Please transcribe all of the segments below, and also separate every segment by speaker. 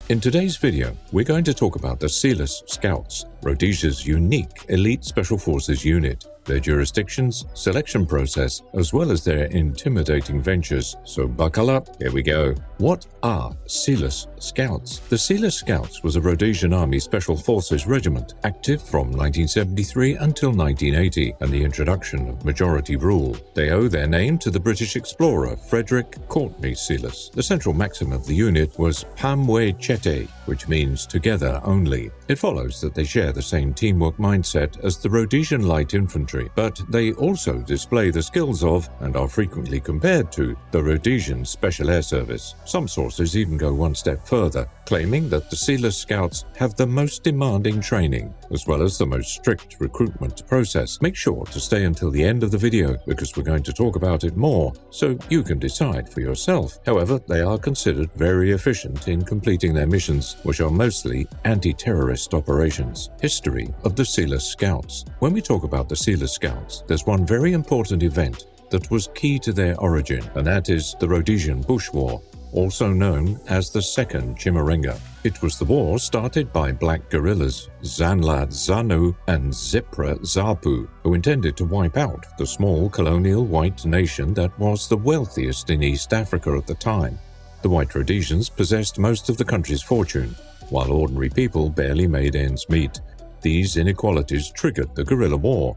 Speaker 1: In today's video, we're going to talk about the Selous Scouts, Rhodesia's unique elite special forces unit, their jurisdictions, selection process, as well as their intimidating ventures. So buckle up, here we go. What are Selous Scouts? The Selous Scouts was a Rhodesian Army Special Forces regiment, active from 1973 until 1980, and the introduction of majority rule. They owe their name to the British explorer Frederick Courtenay Selous. The central maxim of the unit was Pamwe Chete, which means together only. It follows that they share the same teamwork mindset as the Rhodesian Light Infantry, but they also display the skills of, and are frequently compared to, the Rhodesian Special Air Service. Some sources even go one step further, claiming that the Selous Scouts have the most demanding training, as well as the most strict recruitment process. Make sure to stay until the end of the video, because we're going to talk about it more, so you can decide for yourself. However, they are considered very efficient in completing their missions, which are mostly anti-terrorist operations. History of the Selous Scouts. When we talk about the Selous Scouts, there's one very important event that was key to their origin, and that is the Rhodesian Bush War, also known as the Second Chimurenga. It was the war started by black guerrillas Zanlad Zanu and Zipra Zapu, who intended to wipe out the small colonial white nation that was the wealthiest in East Africa at the time. The white Rhodesians possessed most of the country's fortune, while ordinary people barely made ends meet. These inequalities triggered the guerrilla war.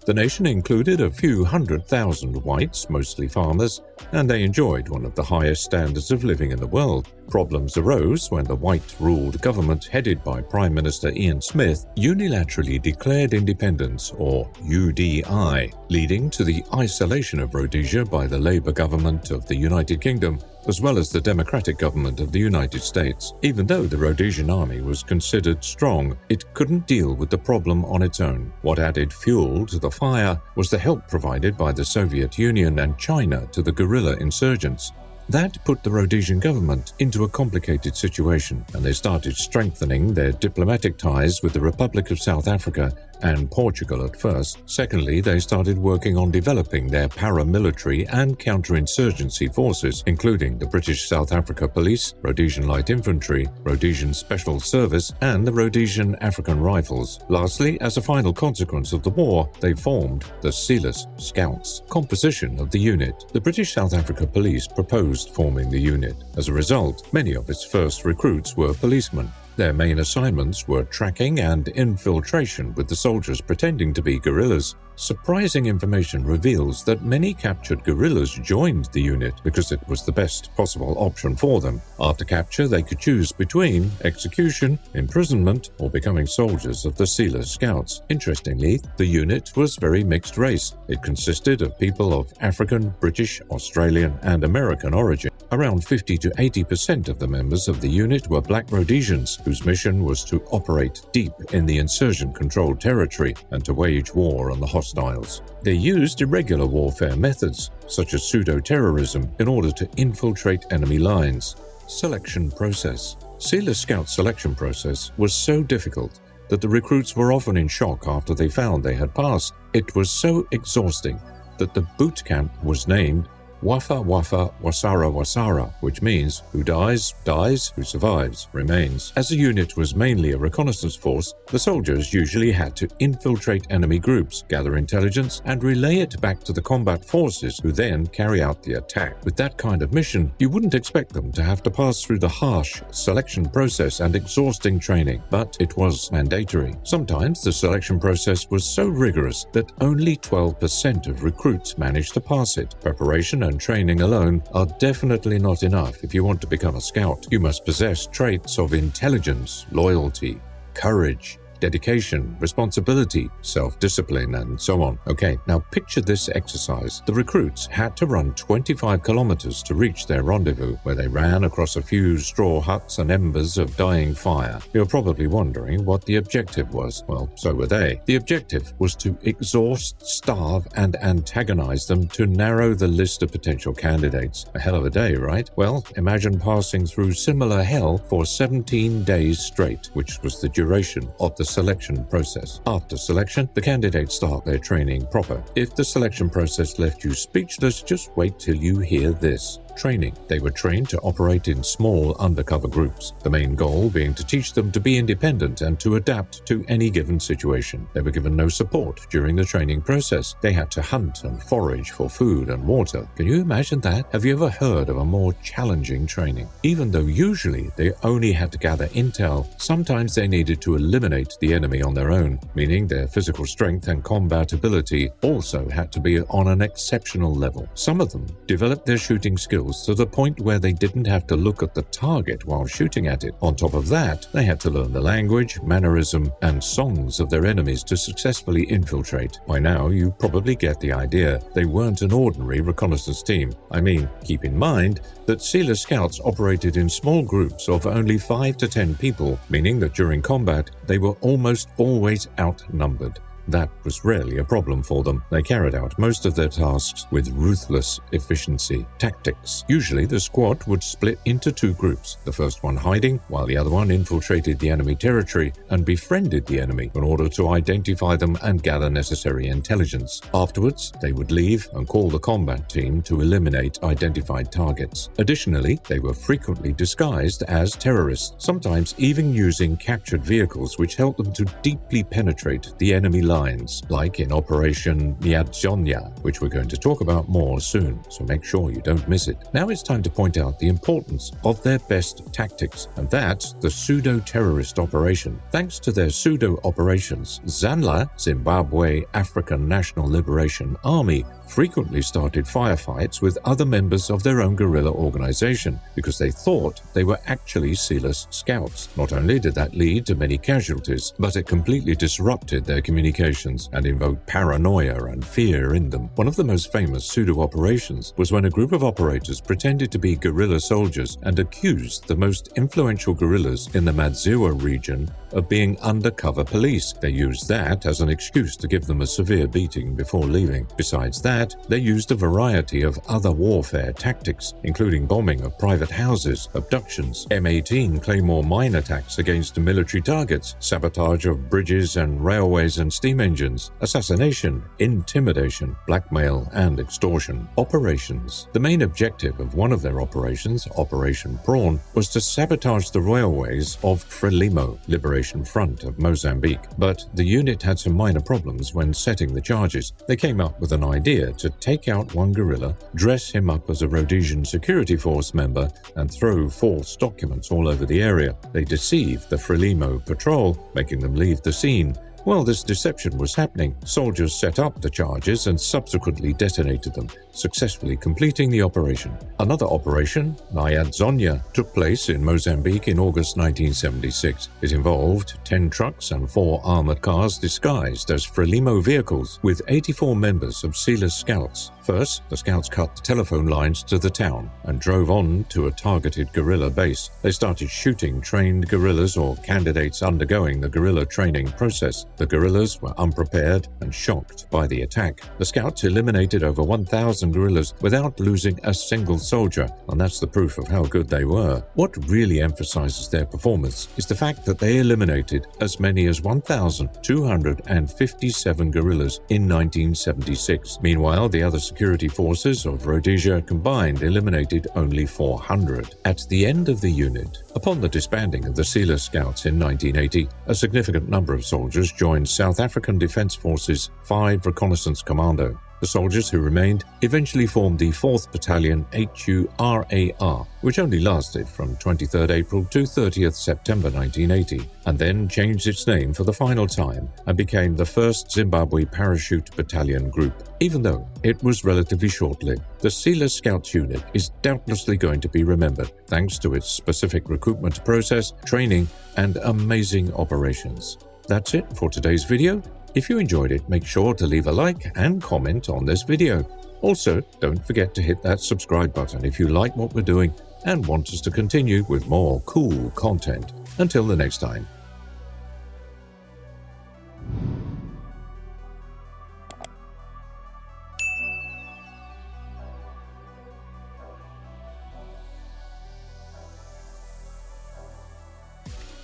Speaker 1: The nation included a few 100,000 whites, mostly farmers, and they enjoyed one of the highest standards of living in the world. Problems arose when the white-ruled government, headed by Prime Minister Ian Smith, unilaterally declared independence, or UDI, leading to the isolation of Rhodesia by the Labour government of the United Kingdom, as well as the Democratic government of the United States. Even though the Rhodesian army was considered strong, it couldn't deal with the problem on its own. What added fuel to the fire was the help provided by the Soviet Union and China to the guerrilla insurgents. That put the Rhodesian government into a complicated situation, and they started strengthening their diplomatic ties with the Republic of South Africa and Portugal at first. Secondly, they started working on developing their paramilitary and counterinsurgency forces, including the British South Africa Police, Rhodesian Light Infantry, Rhodesian Special Service, and the Rhodesian African Rifles. Lastly, as a final consequence of the war, they formed the Selous Scouts. Composition of the unit. The British South Africa Police proposed forming the unit. As a result, many of its first recruits were policemen. Their main assignments were tracking and infiltration with the soldiers pretending to be guerrillas. Surprising information reveals that many captured guerrillas joined the unit because it was the best possible option for them. After capture, they could choose between execution, imprisonment, or becoming soldiers of the Selous Scouts. Interestingly, the unit was very mixed race. It consisted of people of African, British, Australian, and American origin. Around 50 to 80% of the members of the unit were black Rhodesians, whose mission was to operate deep in the insurgent-controlled territory and to wage war on the hostiles. They used irregular warfare methods, such as pseudo-terrorism, in order to infiltrate enemy lines. Selection process. Selous Scout selection process was so difficult that the recruits were often in shock after they found they had passed. It was so exhausting that the boot camp was named Wafa Wafa Wasara Wasara, which means who dies, dies, who survives, remains. As the unit was mainly a reconnaissance force, the soldiers usually had to infiltrate enemy groups, gather intelligence, and relay it back to the combat forces, who then carry out the attack. With that kind of mission, you wouldn't expect them to have to pass through the harsh selection process and exhausting training, but it was mandatory. Sometimes the selection process was so rigorous that only 12% of recruits managed to pass it. Preparation and training alone are definitely not enough if you want to become a scout. You must possess traits of intelligence, loyalty, courage, dedication, responsibility, self-discipline, and so on. Okay, now picture this exercise. The recruits had to run 25 kilometers to reach their rendezvous, where they ran across a few straw huts and embers of dying fire. You're probably wondering what the objective was. Well, so were they. The objective was to exhaust, starve, and antagonize them to narrow the list of potential candidates. A hell of a day, right? Well, imagine passing through similar hell for 17 days straight, which was the duration of the selection process. After selection, the candidates start their training proper. If the selection process left you speechless, just wait till you hear this. training. They were trained to operate in small undercover groups, the main goal being to teach them to be independent and to adapt to any given situation. They were given no support during the training process. They had to hunt and forage for food and water. Can you imagine that? Have you ever heard of a more challenging training? Even though usually they only had to gather intel, sometimes they needed to eliminate the enemy on their own, meaning their physical strength and combat ability also had to be on an exceptional level. Some of them developed their shooting skills to the point where they didn't have to look at the target while shooting at it. On top of that, they had to learn the language, mannerism, and songs of their enemies to successfully infiltrate. By now, you probably get the idea. They weren't an ordinary reconnaissance team. I mean, keep in mind that Selous scouts operated in small groups of only 5 to 10 people, meaning that during combat, they were almost always outnumbered. That was rarely a problem for them. They carried out most of their tasks with ruthless efficiency. Tactics. Usually the squad would split into 2 groups, the first one hiding, while the other one infiltrated the enemy territory and befriended the enemy in order to identify them and gather necessary intelligence. Afterwards, they would leave and call the combat team to eliminate identified targets. Additionally, they were frequently disguised as terrorists, sometimes even using captured vehicles which helped them to deeply penetrate the enemy lines, like in Operation Rhodesia, which we're going to talk about more soon, so make sure you don't miss it. Now it's time to point out the importance of their best tactics, and that's the pseudo-terrorist operation. Thanks to their pseudo-operations, ZANLA, Zimbabwe African National Liberation Army, frequently started firefights with other members of their own guerrilla organization because they thought they were actually Selous scouts. Not only did that lead to many casualties, but it completely disrupted their communications and invoked paranoia and fear in them. One of the most famous pseudo-operations was when a group of operators pretended to be guerrilla soldiers and accused the most influential guerrillas in the Madziwa region of being undercover police. They used that as an excuse to give them a severe beating before leaving. Besides that, they used a variety of other warfare tactics, including bombing of private houses, abductions, M18 Claymore mine attacks against military targets, sabotage of bridges and railways and steam engines, assassination, intimidation, blackmail, and extortion. Operations. The main objective of one of their operations, Operation Prawn, was to sabotage the railways of Frelimo, Liberation Front of Mozambique. But the unit had some minor problems when setting the charges. They came up with an idea to take out one guerrilla, dress him up as a Rhodesian security force member, and throw false documents all over the area. They deceived the Frelimo patrol, making them leave the scene. While this deception was happening, soldiers set up the charges and subsequently detonated them, successfully completing the operation. Another operation, Rhodesia, took place in Mozambique in August 1976. It involved 10 trucks and 4 armored cars disguised as Frelimo vehicles with 84 members of Selous scouts. First, the scouts cut the telephone lines to the town and drove on to a targeted guerrilla base. They started shooting trained guerrillas or candidates undergoing the guerrilla training process. The guerrillas were unprepared and shocked by the attack. The scouts eliminated over 1,000 guerrillas without losing a single soldier, and that's the proof of how good they were. What really emphasizes their performance is the fact that they eliminated as many as 1,257 guerrillas in 1976. Meanwhile, the other security forces of Rhodesia combined eliminated only 400. At the end of the unit, upon the disbanding of the Selous Scouts in 1980, a significant number of soldiers joined South African Defence Forces 5 Reconnaissance Commando. The soldiers who remained eventually formed the 4th Battalion HURAR, which only lasted from 23rd April to 30th September 1980, and then changed its name for the final time and became the 1st Zimbabwe Parachute Battalion Group. Even though it was relatively short-lived, the Selous Scouts unit is doubtlessly going to be remembered thanks to its specific recruitment process, training, and amazing operations. That's it for today's video. If you enjoyed it, make sure to leave a like and comment on this video. Also, don't forget to hit that subscribe button if you like what we're doing and want us to continue with more cool content. Until the next time.